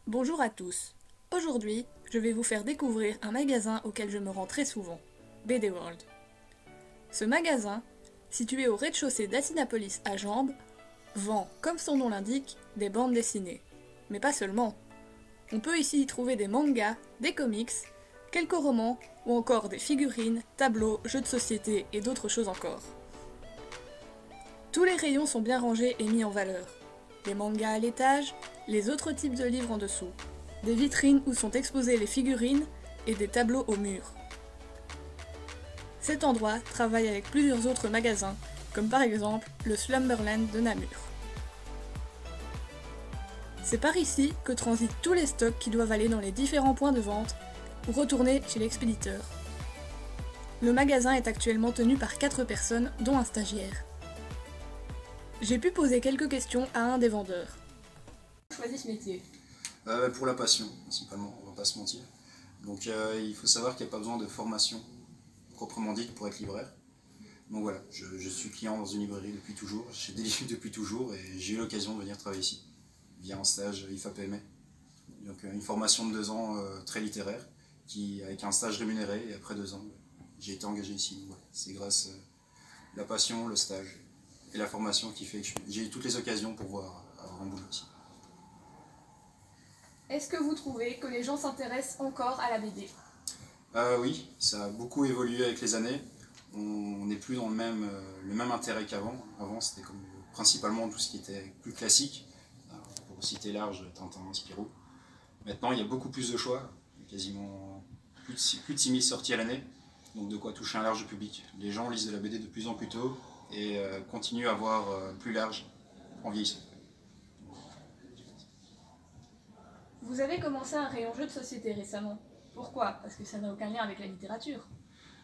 Bonjour à tous. Aujourd'hui, je vais vous faire découvrir un magasin auquel je me rends très souvent, BD World. Ce magasin, situé au rez-de-chaussée d'Assinapolis à Jambes, vend, comme son nom l'indique, des bandes dessinées. Mais pas seulement. On peut ici y trouver des mangas, des comics, quelques romans ou encore des figurines, tableaux, jeux de société et d'autres choses encore. Tous les rayons sont bien rangés et mis en valeur. Les mangas à l'étage, les autres types de livres en dessous, des vitrines où sont exposées les figurines et des tableaux au mur. Cet endroit travaille avec plusieurs autres magasins, comme par exemple le Slumberland de Namur. C'est par ici que transitent tous les stocks qui doivent aller dans les différents points de vente ou retourner chez l'expéditeur. Le magasin est actuellement tenu par 4 personnes, dont un stagiaire. J'ai pu poser quelques questions à un des vendeurs. Choisis ce métier. Pour la passion, principalement, on va pas se mentir. Donc il faut savoir qu'il n'y a pas besoin de formation proprement dite pour être libraire. Donc voilà, je suis client dans une librairie depuis toujours, j'ai des livres depuis toujours et j'ai eu l'occasion de venir travailler ici, via un stage IFA-PME. Donc une formation de 2 ans très littéraire, avec un stage rémunéré et après 2 ans, j'ai été engagé ici. Donc, voilà, c'est grâce à la passion, le stage et la formation qui fait que j'ai eu toutes les occasions pour pouvoir avoir un boulot ici. Est-ce que vous trouvez que les gens s'intéressent encore à la BD ? Oui, ça a beaucoup évolué avec les années. On n'est plus dans le même intérêt qu'avant. Avant, c'était principalement tout ce qui était plus classique. Pour citer large, Tintin, Spirou. Maintenant, il y a beaucoup plus de choix. Quasiment plus de 6000 sorties à l'année. Donc de quoi toucher un large public. Les gens lisent de la BD de plus en plus tôt et continuent à voir plus large en vieillissant. Vous avez commencé un rayon jeux de société récemment. Pourquoi ? Parce que ça n'a aucun lien avec la littérature.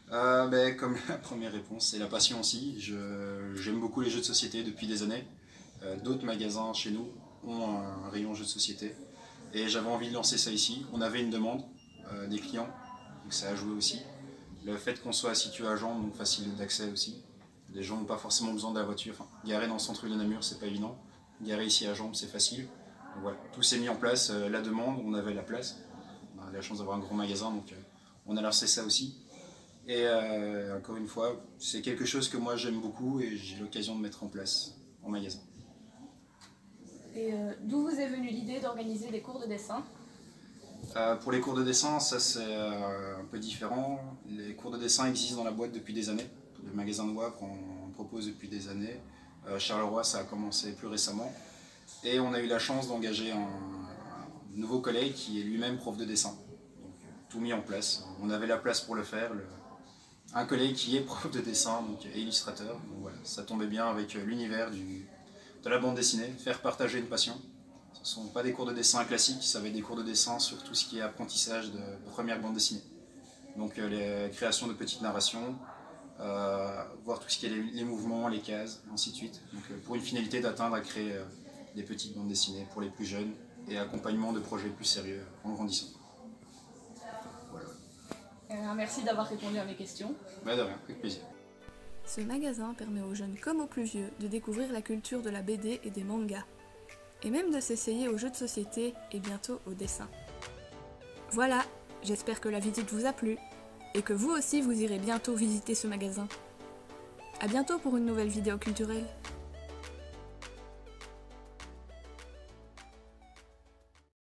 Comme la première réponse, c'est la passion aussi. J'aime beaucoup les jeux de société depuis des années. D'autres magasins chez nous ont un rayon jeux de société. Et j'avais envie de lancer ça ici. On avait une demande des clients, donc ça a joué aussi. Le fait qu'on soit situé à Jambes, donc facile d'accès aussi. Les gens n'ont pas forcément besoin de la voiture. Enfin, garer dans le centre-ville de Namur, c'est pas évident. Garer ici à Jambes, c'est facile. Donc voilà, tout s'est mis en place, la demande, on avait la place. On a la chance d'avoir un gros magasin, donc on a lancé ça aussi. Et encore une fois, c'est quelque chose que moi j'aime beaucoup et j'ai l'occasion de mettre en place en magasin. Et d'où vous est venue l'idée d'organiser des cours de dessin ? Pour les cours de dessin, ça c'est un peu différent. Les cours de dessin existent dans la boîte depuis des années. Le magasin de Wavre en propose depuis des années. Charleroi, ça a commencé plus récemment. Et on a eu la chance d'engager un nouveau collègue qui est lui-même prof de dessin. Donc, tout mis en place. On avait la place pour le faire. Un collègue qui est prof de dessin donc, et illustrateur. Donc, voilà, ça tombait bien avec l'univers de la bande dessinée, faire partager une passion. Ce ne sont pas des cours de dessin classiques, ça va être des cours de dessin sur tout ce qui est apprentissage de première bande dessinée. Donc les créations de petites narrations, voir tout ce qui est les mouvements, les cases, et ainsi de suite. Donc, pour une finalité d'atteindre à créer des petites bandes dessinées pour les plus jeunes et accompagnement de projets plus sérieux en grandissant. Voilà. Merci d'avoir répondu à mes questions. De rien, avec plaisir. Ce magasin permet aux jeunes comme aux plus vieux de découvrir la culture de la BD et des mangas, et même de s'essayer aux jeux de société et bientôt au dessin. Voilà, j'espère que la visite vous a plu, et que vous aussi vous irez bientôt visiter ce magasin. A bientôt pour une nouvelle vidéo culturelle.